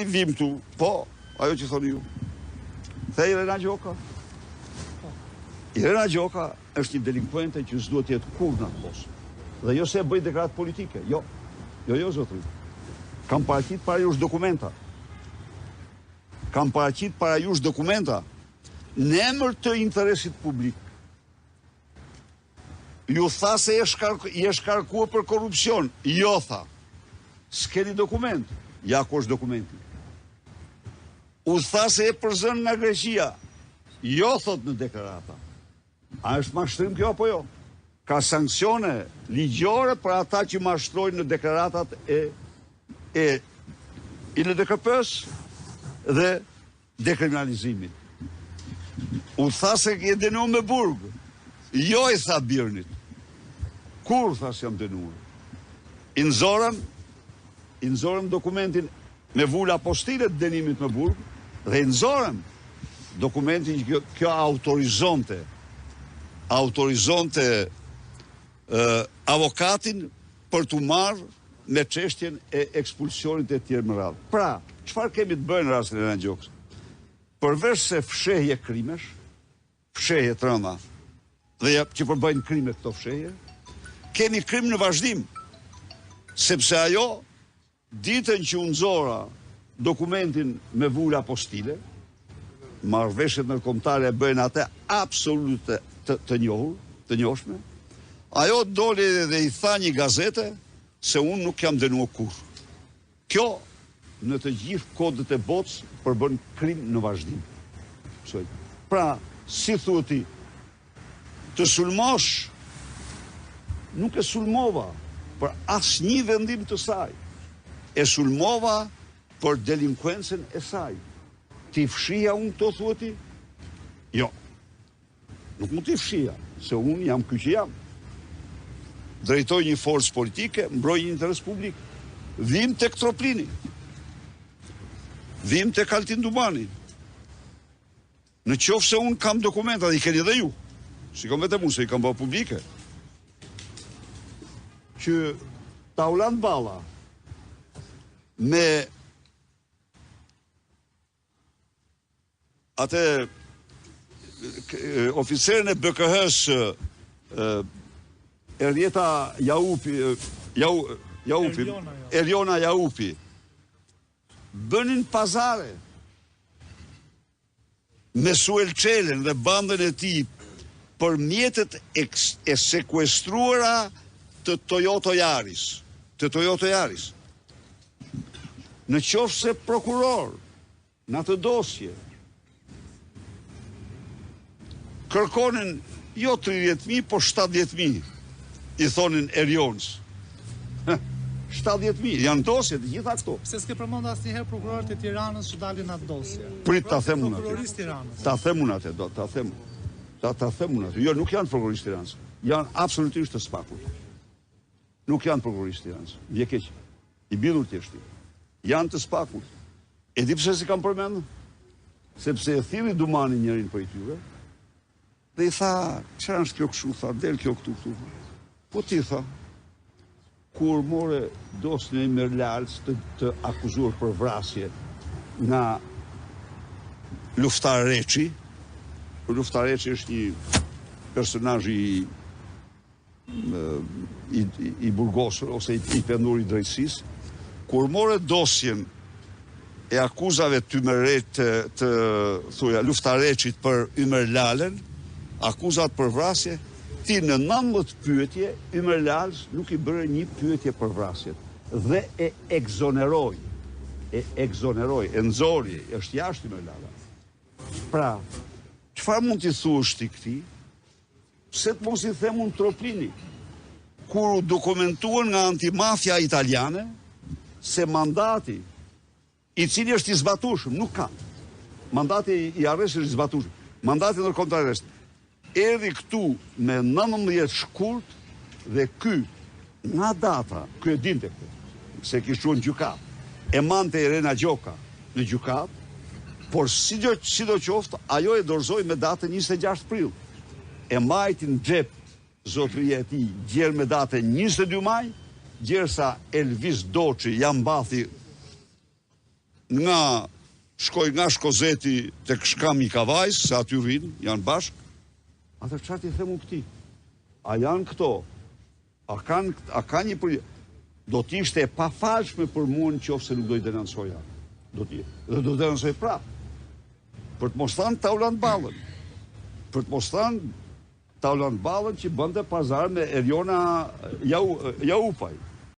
Vim tu, po, ajo që thoni ju. The Irena Gjoka. Irena Gjoka është një delinkuente që s'duhet jetë kur në atë posë. Dhe jo se bëj deklarat politike, jo. Jo, zotri. Kam paraqit para jush dokumenta. Në emër të interesit publik. Ju tha se je shkarkuar për korrupsion. Jo, tha. S'keni dokument. Ja ku është dokumenti. U tha se e përzën nga Greqia. Jo, thot në deklarata. A është mashtrim kjo apo jo? Ka sankcione ligjore për ata që mashtrojnë në deklaratat e LDKP-s dhe dekriminalizimit. U tha se e dënuar me burg. Jo, i tha Birnit. Kur tha se jam dënuar? I nëzorëm dokumentin me vula apostile të dënimit me burg dhe i nëzorëm dokumentin që kjo autorizonte avokatin për të marrë me çështjen e ekspulsionit e tjerë më radhë. Pra, çfarë kemi të bëjnë në rastin e Irena Gjokës? Përveç se fshehje krimesh, fshehje të rënda, dhe që përbëjnë krime këto fshehje, kemi krim në vazhdim, sepse ajo ditën që u nxora dokumentin me vula apostile, marrëveshjet ndërkombëtare e bëjnë atë absolute të njohshme, ajo doli dhe i tha një gazete se unë nuk jam dënuar kurrë. Kjo në të gjithë kodet e botës përbën krim në vazhdim. Pra, si thuhet ti, të sulmosh, nuk e sulmova për asnjë vendim të saj. E sulmova për delinkuencën e saj. Ti fshija unë këto, thuhet ti? Jo. Nuk mund t'i fshija, se unë jam ky që jam. Drejtoj një forcë politike, mbroj një interes publik. Vim tek Troplini. Vim tek Altin Dumani. Në qoftë se unë kam dokumenta, dhe i keni dhe ju. Shikon vetëm unë se i kam bërë publike. Që Taulan Balla me atë oficerën e BKH-s Erjona Jaupi bënin pazare me Suel Çelen dhe bandën e tij për mjetet e sekuestruara të Toyota Yaris. Në qoftë se prokuror në atë dosje kërkonin jo 30.000, po 70.000, i thonin Erjonës. 70.000, janë dosje të gjitha këto. Pse s'ke përmend asnjëherë prokurorët e Tiranës që dalin atë dosje? Prit ta them unë. Prokurorisë Tiranës. Ta them unë atë, ta them unë atë. Jo, nuk janë prokurorisë Tiranës. Janë absolutisht të spakur. Nuk janë prokurorisë Tiranës. Vje keq. I bidhur tjeshti. Janë të spakur. E di pse si kam përmendur? Sepse e thiri Dumani njërin për i tyre, dhe i tha, çfarë është kjo kështu, tha, del kjo këtu. Po ti, tha, kur more dosjen e Merlals të akuzuar për vrasje nga Luftar Reçi. Luftar Reçi është një personazh i burgosur ose i pendur i drejtësisë. Kur more dosjen e akuzave të Luftar Reçit për Ymer Lalën, akuzat për vrasje, ti në 19 pyetje, Ymer Lals nuk i bërë një pyetje për vrasjet. Dhe e egzoneroj, e nxori, është jashtë Ymer Lala. Pra, çfarë mund t'i thuash ti këtij? Pse të mos i them unë Troplini? Kur u dokumentuan nga antimafia italiane, se mandati, i cili është i zbatueshëm, nuk ka. Mandati i arrestit është i zbatueshëm. Mandati ndërkombëtar arrest. Erdhi këtu me 19 shkurt dhe ky nga data, ky e dinte këtë, se kishte në gjykat. E mante Irena Gjoka në gjykat, por sidoqoftë ajo e dorëzoi me datën 26 prill. E majti në xhep zotëria e tij, gjerë me datën 22 maj, gjerësa Elvis Doçi ja mbathi shkoj nga Shkozeti tek Shkam i Kavajs, se aty rrinë, janë bashk, atër çfarë t'i themu këti? A janë këto? A ka një për... Do t'ishte e pafalshme për mua në qoftë se nuk do i denoncoja. Do i denonsoj prapë. Për të mos thënë Taulant Ballën. Për të mos thënë Taulant Ballën që bënte pazar me Erjona Jaupaj.